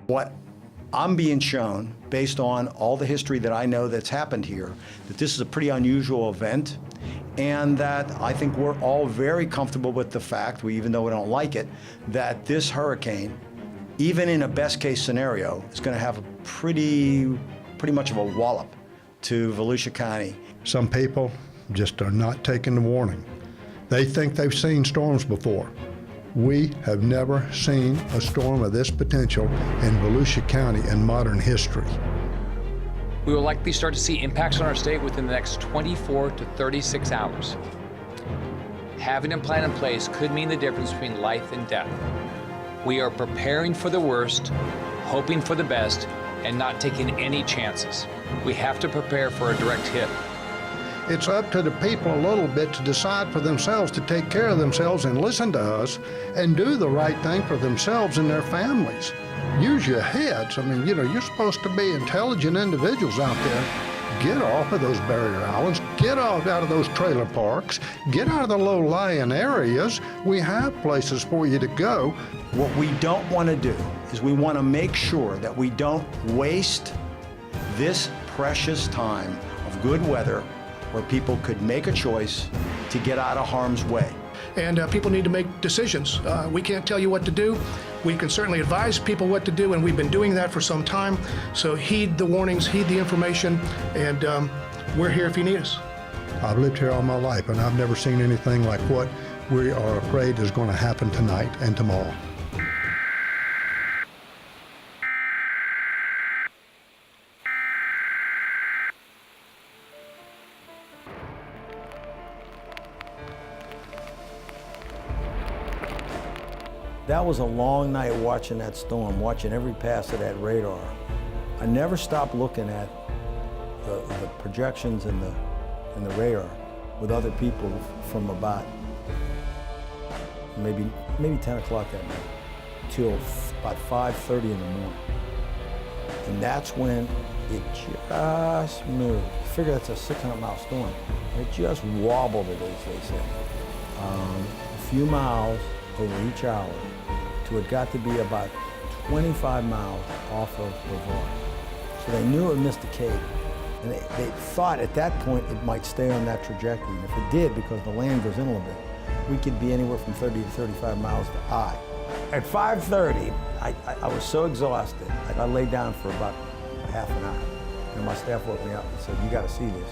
What I'm being shown, based on all the history that I know that's happened here, that this is a pretty unusual event, and that I think we're all very comfortable with the fact, even though we don't like it, that this hurricane, even in a best case scenario, is going to have a pretty much of a wallop to Volusia County. Some people just are not taking the warning. They think they've seen storms before. We have never seen a storm of this potential in Volusia County in modern history. We will likely start to see impacts on our state within the next 24 to 36 hours. Having a plan in place could mean the difference between life and death. We are preparing for the worst, hoping for the best, and not taking any chances. We have to prepare for a direct hit. It's up to the people a little bit to decide for themselves, to take care of themselves and listen to us and do the right thing for themselves and their families. Use your heads. I mean, you're supposed to be intelligent individuals out there. Get off of those barrier islands. Get off out of those trailer parks. Get out of the low-lying areas. We have places for you to go. What we don't want to do is we want to make sure that we don't waste this precious time of good weather where people could make a choice to get out of harm's way. And people need to make decisions. We can't tell you what to do. We can certainly advise people what to do, and we've been doing that for some time. So heed the warnings, heed the information, and we're here if you need us. I've lived here all my life, and I've never seen anything like what we are afraid is going to happen tonight and tomorrow. That was a long night watching that storm, watching every pass of that radar. I never stopped looking at the projections and the radar with other people from about maybe 10 o'clock that night till about 5:30 in the morning. And that's when it just moved. Figure that's a 600-mile storm. It just wobbled it, as they say. A few miles over each hour till it got to be about 25 miles off of Laverne. So they knew it missed the Cape. And they thought at that point it might stay on that trajectory. And if it did, because the land goes in a little bit, we could be anywhere from 30 to 35 miles to high. At 5:30, I was so exhausted, I laid down for about half an hour. And my staff woke me up and said, "You gotta see this."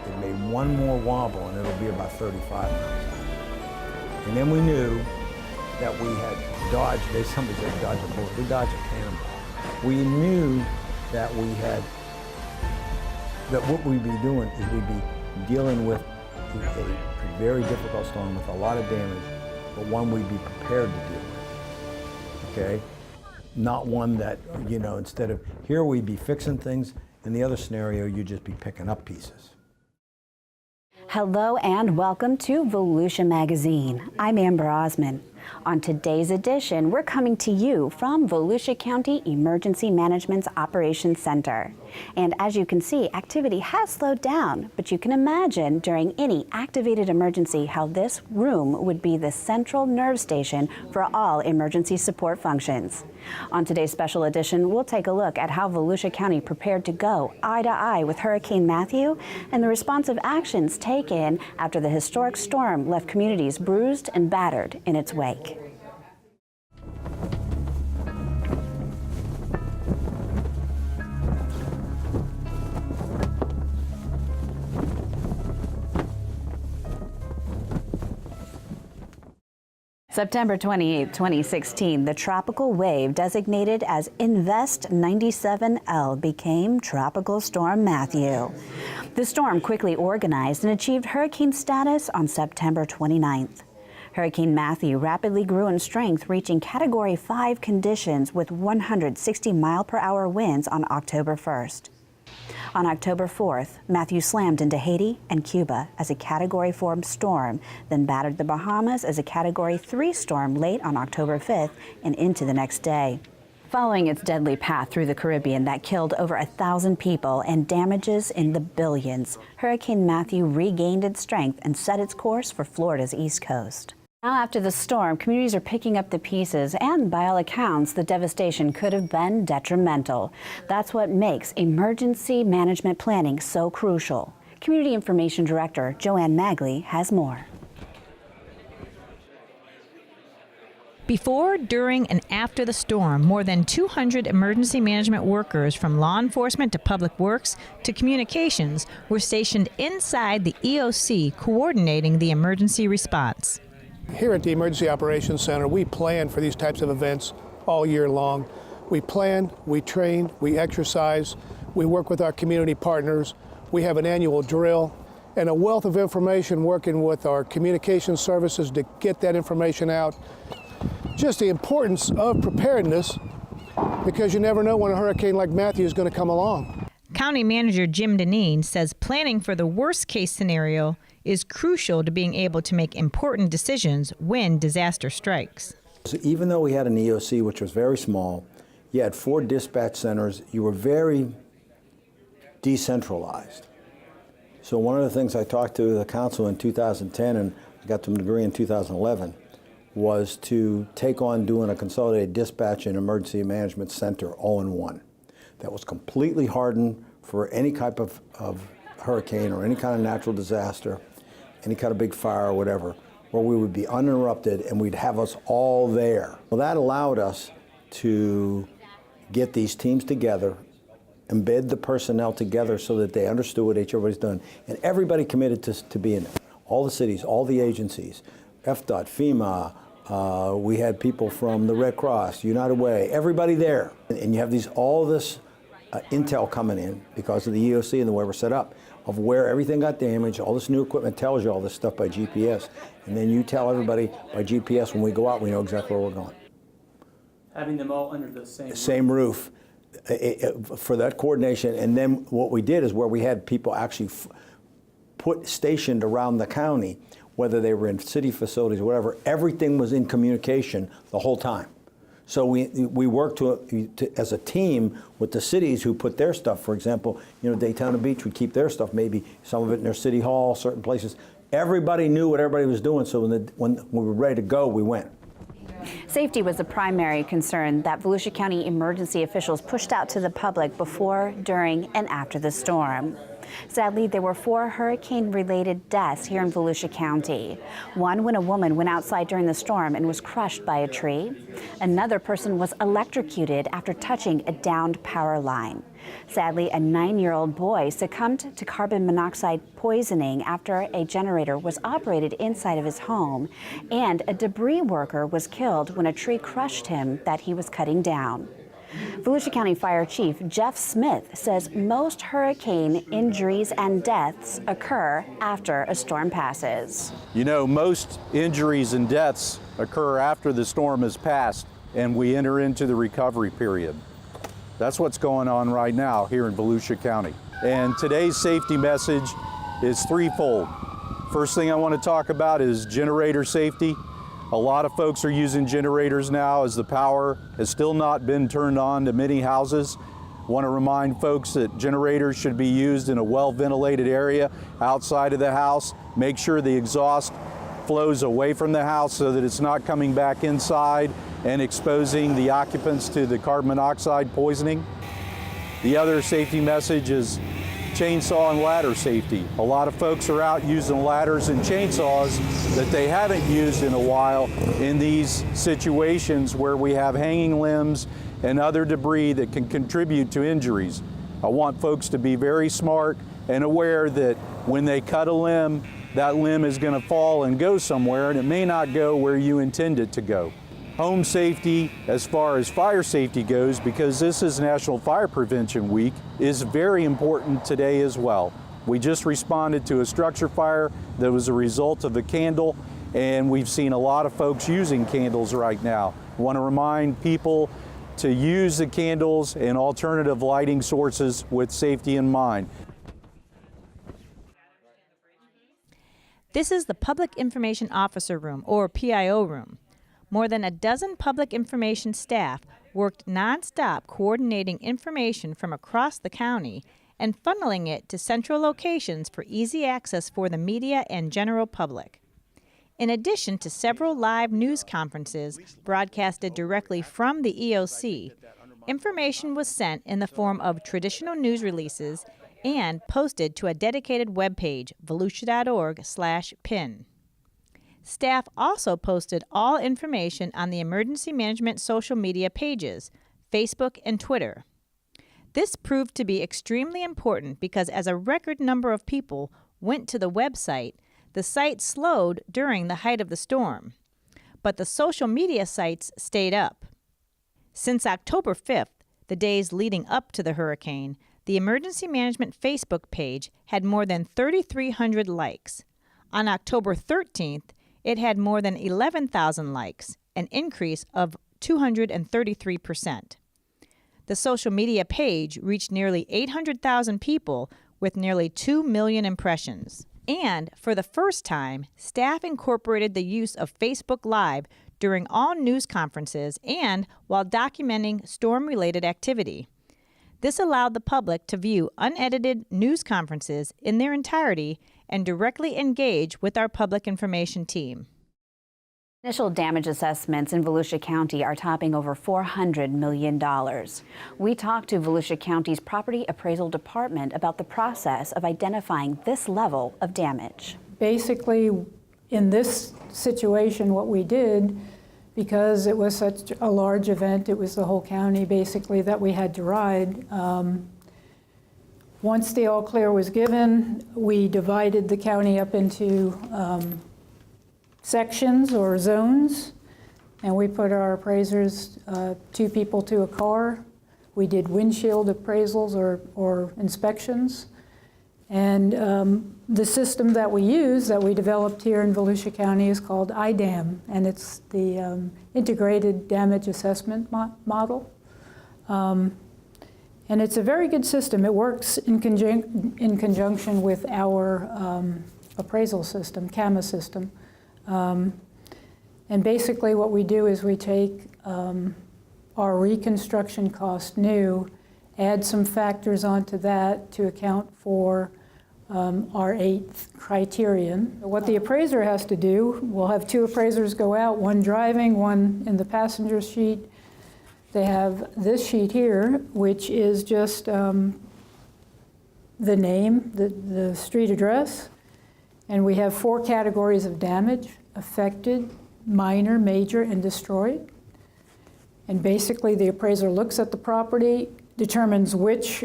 It made one more wobble and it'll be about 35 miles. And then we knew that we had dodged, somebody said dodge a bullet, we dodged a cannonball. We knew that what we'd be doing is we'd be dealing with a very difficult storm with a lot of damage, but one we'd be prepared to deal with, okay? Not one that, instead of, here we'd be fixing things, in the other scenario, you'd just be picking up pieces. Hello and welcome to Volusia Magazine. I'm Amber Osman. On today's edition, we're coming to you from Volusia County Emergency Management's Operations Center. And as you can see, activity has slowed down, but you can imagine during any activated emergency how this room would be the central nerve station for all emergency support functions. On today's special edition, we'll take a look at how Volusia County prepared to go eye to eye with Hurricane Matthew and the responsive actions taken after the historic storm left communities bruised and battered in its wake. September 28, 2016, the tropical wave designated as Invest 97L became Tropical Storm Matthew. The storm quickly organized and achieved hurricane status on September 29th. Hurricane Matthew rapidly grew in strength, reaching Category 5 conditions with 160-mile-per-hour winds on October 1st. On October 4th, Matthew slammed into Haiti and Cuba as a Category 4 storm, then battered the Bahamas as a Category 3 storm late on October 5th and into the next day. Following its deadly path through the Caribbean that killed over 1,000 people and damages in the billions, Hurricane Matthew regained its strength and set its course for Florida's East Coast. Now, after the storm, communities are picking up the pieces, and by all accounts, the devastation could have been detrimental. That's what makes emergency management planning so crucial. Community Information Director Joanne Magley has more. Before, during, and after the storm, more than 200 emergency management workers from law enforcement to public works to communications were stationed inside the EOC coordinating the emergency response. Here at the Emergency Operations Center, we plan for these types of events all year long. We plan, we train, we exercise, we work with our community partners. We have an annual drill and a wealth of information working with our communication services to get that information out. Just the importance of preparedness, because you never know when a hurricane like Matthew is going to come along. County Manager Jim Deneen says planning for the worst-case scenario is crucial to being able to make important decisions when disaster strikes. So even though we had an EOC, which was very small, you had 4 dispatch centers, you were very decentralized. So one of the things I talked to the council in 2010, and I got them to agree in 2011, was to take on doing a consolidated dispatch and emergency management center all in one. That was completely hardened for any type of hurricane or any kind of natural disaster, any kind of big fire or whatever, where we would be uninterrupted and we'd have us all there. Well, that allowed us to get these teams together, embed the personnel together so that they understood what everybody's done, and everybody committed to being there. All the cities, all the agencies, FDOT, FEMA, we had people from the Red Cross, United Way, everybody there. And you have all this intel coming in because of the EOC and the way we're set up, of where everything got damaged. All this new equipment tells you all this stuff by GPS. And then you tell everybody by GPS when we go out, we know exactly where we're going. Having them all under the same roof for that coordination. And then what we did is where we had people actually stationed around the county, whether they were in city facilities or whatever, everything was in communication the whole time. So we worked as a team with the cities who put their stuff. For example, Daytona Beach would keep their stuff, maybe some of it in their city hall, certain places. Everybody knew what everybody was doing, so when we were ready to go, we went. Safety was the primary concern that Volusia County emergency officials pushed out to the public before, during, and after the storm. Sadly, there were 4 hurricane-related deaths here in Volusia County. One when a woman went outside during the storm and was crushed by a tree. Another person was electrocuted after touching a downed power line. Sadly, a 9-year-old boy succumbed to carbon monoxide poisoning after a generator was operated inside of his home. And a debris worker was killed when a tree crushed him that he was cutting down. Volusia County Fire Chief Jeff Smith says most hurricane injuries and deaths occur after a storm passes. Most injuries and deaths occur after the storm has passed and we enter into the recovery period. That's what's going on right now here in Volusia County. And today's safety message is threefold. First thing I want to talk about is generator safety. A lot of folks are using generators now as the power has still not been turned on to many houses. I want to remind folks that generators should be used in a well-ventilated area outside of the house. Make sure the exhaust flows away from the house so that it's not coming back inside and exposing the occupants to the carbon monoxide poisoning. The other safety message is chainsaw and ladder safety. A lot of folks are out using ladders and chainsaws that they haven't used in a while in these situations where we have hanging limbs and other debris that can contribute to injuries. I want folks to be very smart and aware that when they cut a limb, that limb is going to fall and go somewhere, and it may not go where you intend it to go. Home safety, as far as fire safety goes, because this is National Fire Prevention Week, is very important today as well. We just responded to a structure fire that was a result of a candle, and we've seen a lot of folks using candles right now. I want to remind people to use the candles and alternative lighting sources with safety in mind. This is the Public Information Officer Room, or PIO room. More than a dozen public information staff worked nonstop coordinating information from across the county and funneling it to central locations for easy access for the media and general public. In addition to several live news conferences broadcasted directly from the EOC, information was sent in the form of traditional news releases and posted to a dedicated webpage, volusia.org/pin. Staff also posted all information on the emergency management social media pages, Facebook and Twitter. This proved to be extremely important because as a record number of people went to the website, the site slowed during the height of the storm, but the social media sites stayed up. Since October 5th, the days leading up to the hurricane, the Emergency Management Facebook page had more than 3,300 likes. On October 13th, it had more than 11,000 likes, an increase of 233%. The social media page reached nearly 800,000 people with nearly 2 million impressions. And for the first time, staff incorporated the use of Facebook Live during all news conferences and while documenting storm-related activity. This allowed the public to view unedited news conferences in their entirety and directly engage with our public information team. Initial damage assessments in Volusia County are topping over $400 million. We talked to Volusia County's Property Appraisal Department about the process of identifying this level of damage. Basically, in this situation, what we did, because it was such a large event, it was the whole county basically that we had to ride. Once the all clear was given, we divided the county up into sections or zones, and we put our appraisers, 2 people to a car. We did windshield appraisals or inspections. And the system that we use, that we developed here in Volusia County, is called IDAM, and it's the Integrated Damage Assessment Model. And it's a very good system. It works in conjunction with our appraisal system, CAMA system. And basically what we do is we take our reconstruction cost new, add some factors onto that to account for our 8th criterion. What the appraiser has to do, we'll have 2 appraisers go out, one driving, one in the passenger seat. They have this sheet here, which is just the name, the street address, and we have 4 categories of damage: affected, minor, major, and destroyed. And basically the appraiser looks at the property, determines which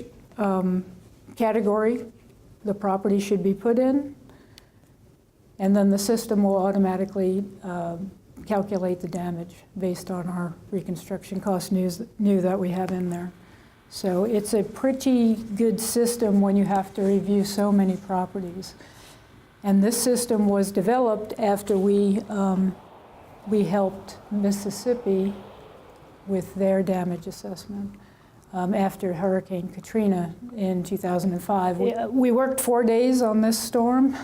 category the property should be put in, and then the system will automatically calculate the damage based on our reconstruction cost new that we have in there. So it's a pretty good system when you have to review so many properties. And this system was developed after we helped Mississippi with their damage assessment after Hurricane Katrina in 2005. We worked 4 days on this storm,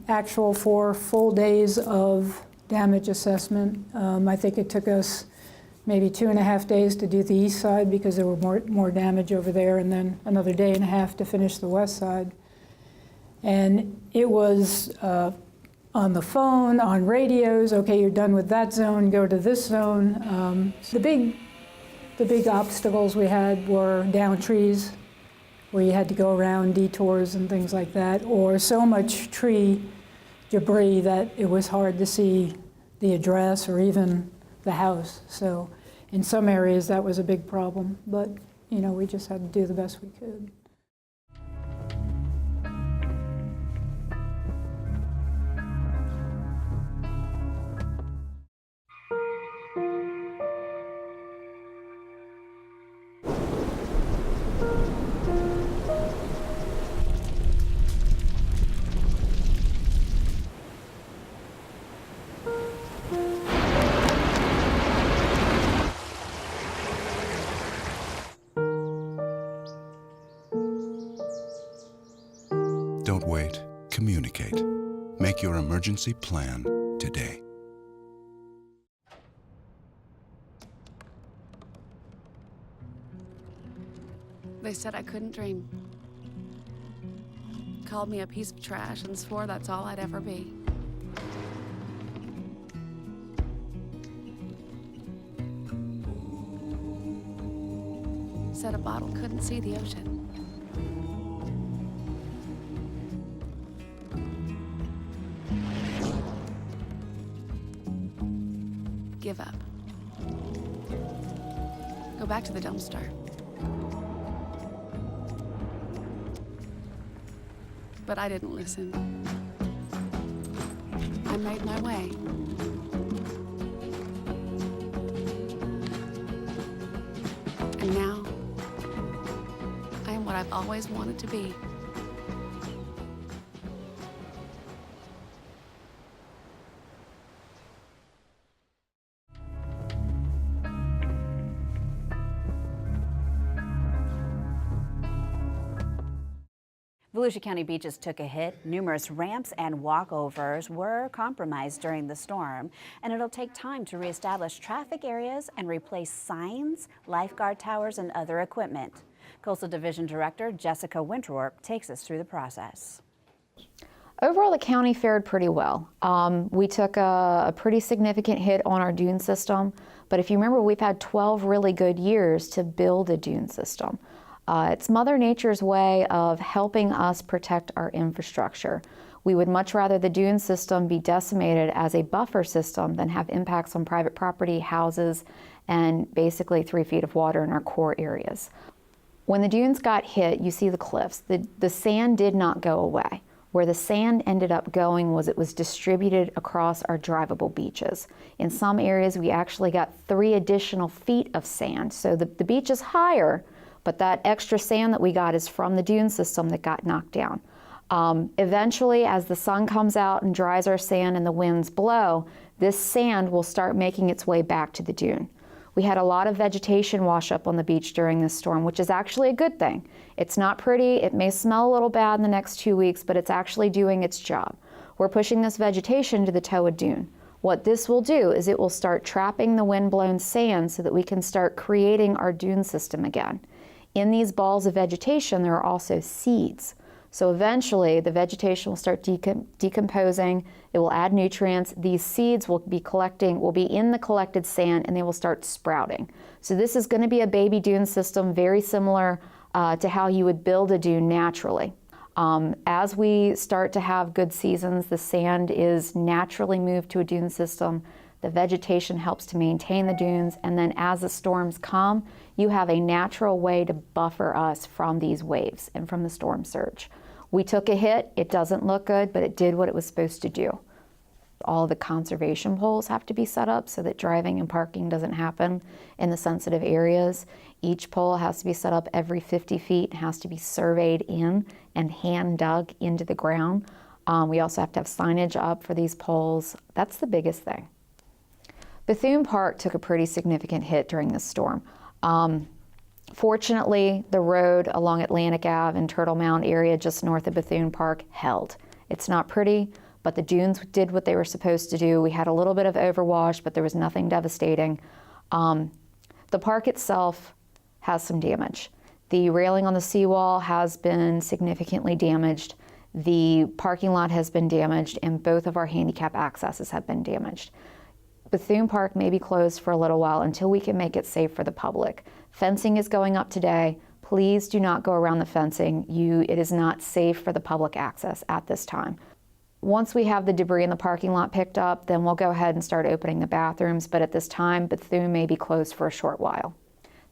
actual 4 full days of damage assessment. I think it took us maybe 2.5 days to do the east side because there were more damage over there, and then another day and a half to finish the west side. And it was on the phone, on radios, okay, you're done with that zone, go to this zone. The big obstacles we had were down trees, where you had to go around detours and things like that, or so much tree debris that it was hard to see the address or even the house. So in some areas that was a big problem, but you know, we just had to do the best we could. Don't wait. Communicate. Make your emergency plan today. They said I couldn't dream. Called me a piece of trash and swore that's all I'd ever be. said a bottle couldn't see the ocean. Give up. Go back to the dumpster. But I didn't listen. I made my way. And now, I am what I've always wanted to be. Volusia County beaches took a hit. Numerous ramps and walkovers were compromised during the storm, and it'll take time to reestablish traffic areas and replace signs, lifeguard towers, and other equipment. Coastal Division Director Jessica Winterorp takes us through the process. Overall, the county fared pretty well. We took a pretty significant hit on our dune system, but if you remember, we've had 12 really good years to build a dune system. It's Mother Nature's way of helping us protect our infrastructure. We would much rather the dune system be decimated as a buffer system than have impacts on private property, houses, and basically 3 feet of water in our core areas. When the dunes got hit, you see the cliffs. The sand did not go away. Where the sand ended up going was it was distributed across our drivable beaches. In some areas, we actually got 3 additional feet of sand. So the beach is higher, but that extra sand that we got is from the dune system that got knocked down. Eventually, as the sun comes out and dries our sand and the winds blow, this sand will start making its way back to the dune. We had a lot of vegetation wash up on the beach during this storm, which is actually a good thing. It's not pretty, it may smell a little bad in the next 2 weeks, but it's actually doing its job. We're pushing this vegetation to the toe of dune. What this will do is it will start trapping the wind-blown sand so that we can start creating our dune system again. In these balls of vegetation, there are also seeds. So eventually, the vegetation will start decomposing. It will add nutrients. These seeds will be in the collected sand, and they will start sprouting. So this is going to be a baby dune system, very similar to how you would build a dune naturally. As we start to have good seasons, the sand is naturally moved to a dune system. The vegetation helps to maintain the dunes, and then as the storms come, you have a natural way to buffer us from these waves and from the storm surge. We took a hit. It doesn't look good, but it did what it was supposed to do. All the conservation poles have to be set up so that driving and parking doesn't happen in the sensitive areas. Each pole has to be set up every 50 feet, has to be surveyed in and hand dug into the ground. We also have to have signage up for these poles. That's the biggest thing. Bethune Park took a pretty significant hit during this storm. Fortunately, the road along Atlantic Ave and Turtle Mound area just north of Bethune Park held. It's not pretty, but the dunes did what they were supposed to do. We had a little bit of overwash, but there was nothing devastating. The park itself has some damage. The railing on the seawall has been significantly damaged. The parking lot has been damaged, and both of our handicap accesses have been damaged. Bethune Park may be closed for a little while until we can make it safe for the public. Fencing is going up today. Please do not go around the fencing. It is not safe for the public access at this time. Once we have the debris in the parking lot picked up, then we'll go ahead and start opening the bathrooms, but at this time, Bethune may be closed for a short while.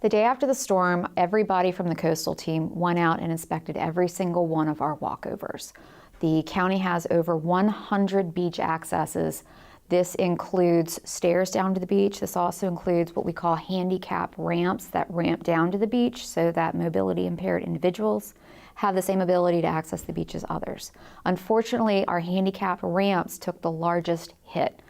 The day after the storm, everybody from the coastal team went out and inspected every single one of our walkovers. The county has over 100 beach accesses. This includes stairs down to the beach. This also includes what we call handicap ramps that ramp down to the beach so that mobility impaired individuals have the same ability to access the beach as others. Unfortunately, our handicap ramps took the largest hit.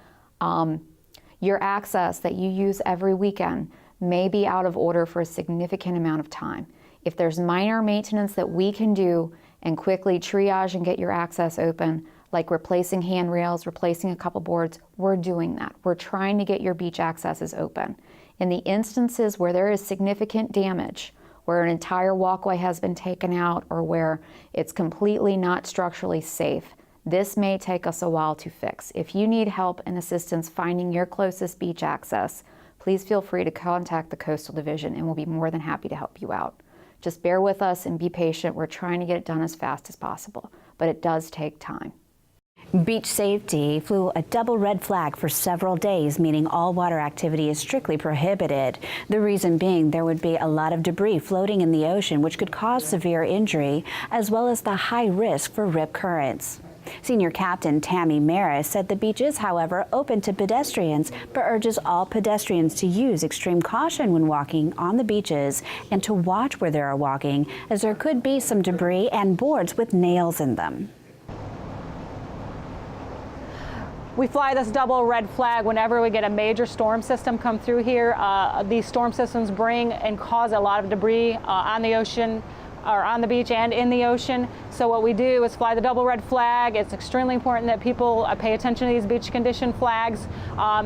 Your access that you use every weekend may be out of order for a significant amount of time. If there's minor maintenance that we can do and quickly triage and get your access open, like replacing handrails, replacing a couple boards, we're doing that. We're trying to get your beach accesses open. In the instances where there is significant damage, where an entire walkway has been taken out or where it's completely not structurally safe, this may take us a while to fix. If you need help and assistance finding your closest beach access, please feel free to contact the Coastal Division and we'll be more than happy to help you out. Just bear with us and be patient. We're trying to get it done as fast as possible, but it does take time. Beach safety flew a double red flag for several days, meaning all water activity is strictly prohibited. The reason being there would be a lot of debris floating in the ocean, which could cause severe injury, as well as the high risk for rip currents. Senior Captain Tammy Maris said the beach is, however, open to pedestrians, but urges all pedestrians to use extreme caution when walking on the beaches and to watch where they are walking, as there could be some debris and boards with nails in them. We fly this double red flag whenever we get a major storm system come through here. These storm systems bring and cause a lot of debris on the ocean, or on the beach and in the ocean. So what we do is fly the double red flag. It's extremely important that people pay attention to these beach condition flags.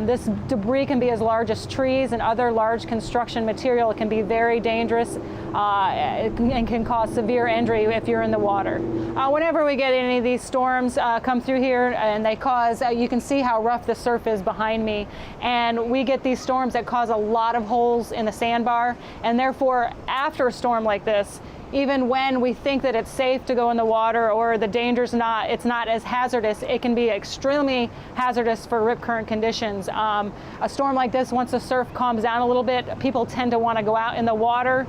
This debris can be as large as trees and other large construction material. It can be very dangerous and can cause severe injury if you're in the water. Whenever we get any of these storms come through here and they cause, you can see how rough the surf is behind me, and we get these storms that cause a lot of holes in the sandbar, and therefore after a storm like this, even when we think that it's safe to go in the water or the danger's not, it's not as hazardous, it can be extremely hazardous for rip current conditions. A storm like this, once the surf calms down a little bit, people tend to want to go out in the water.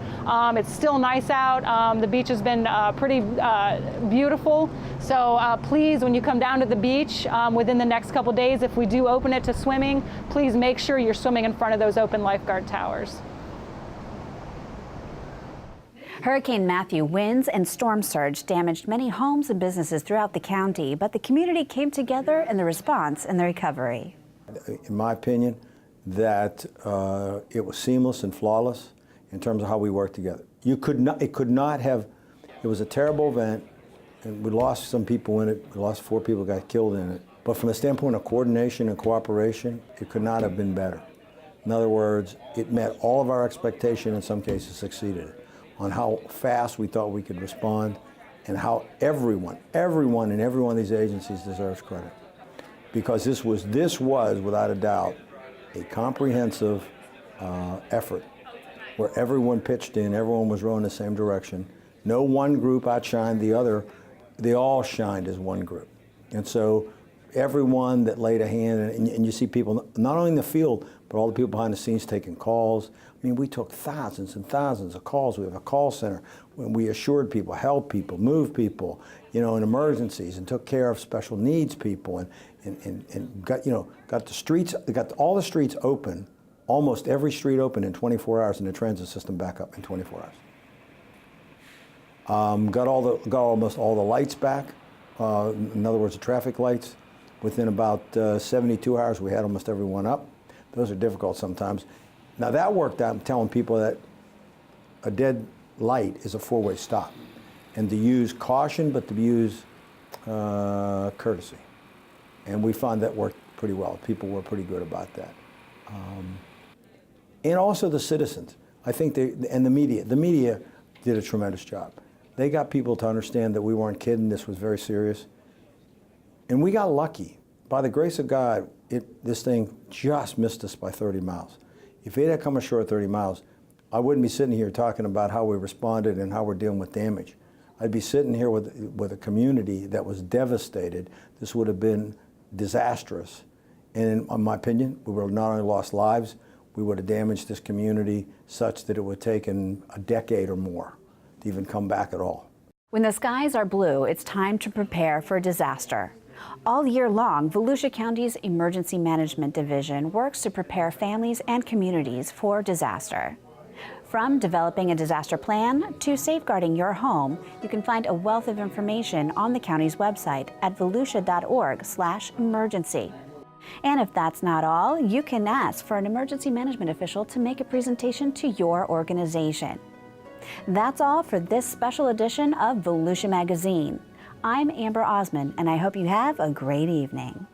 It's still nice out. The beach has been pretty beautiful. So please, when you come down to the beach within the next couple days, if we do open it to swimming, please make sure you're swimming in front of those open lifeguard towers. Hurricane Matthew winds and storm surge damaged many homes and businesses throughout the county, but the community came together in the response and the recovery. In my opinion, that it was seamless and flawless in terms of how we worked together. It could not have, it was a terrible event, and we lost some people in it. We lost 4 people got killed in it. But from the standpoint of coordination and cooperation, it could not have been better. In other words, it met all of our expectations, in some cases exceeded it, on how fast we thought we could respond and how everyone in every one of these agencies deserves credit. Because this was without a doubt, a comprehensive effort where everyone pitched in, everyone was rowing the same direction. No one group outshined the other, they all shined as one group. And so everyone that laid a hand, and you see people, not only in the field, but all the people behind the scenes taking calls. I mean, we took thousands and thousands of calls. We have a call center when we assured people, helped people, moved people, in emergencies, and took care of special needs people, and got the streets, got all the streets open, almost every street open in 24 hours, and the transit system back up in 24 hours. Got almost all the lights back. In other words, the traffic lights. Within about 72 hours, we had almost every one up. Those are difficult sometimes. Now that worked out. I'm telling people that a dead light is a 4-way stop, and to use caution, but to use courtesy. And we found that worked pretty well. People were pretty good about that. And also the citizens. I think and the media. The media did a tremendous job. They got people to understand that we weren't kidding. This was very serious. And we got lucky. By the grace of God, this thing just missed us by 30 miles. If it had come ashore 30 miles, I wouldn't be sitting here talking about how we responded and how we're dealing with damage. I'd be sitting here with a community that was devastated. This would have been disastrous. And in my opinion, we would have not only lost lives, we would have damaged this community such that it would have taken a decade or more to even come back at all. When the skies are blue, it's time to prepare for disaster. All year long, Volusia County's Emergency Management Division works to prepare families and communities for disaster. From developing a disaster plan to safeguarding your home, you can find a wealth of information on the county's website at volusia.org/emergency. And if that's not all, you can ask for an emergency management official to make a presentation to your organization. That's all for this special edition of Volusia Magazine. I'm Amber Osmond, and I hope you have a great evening.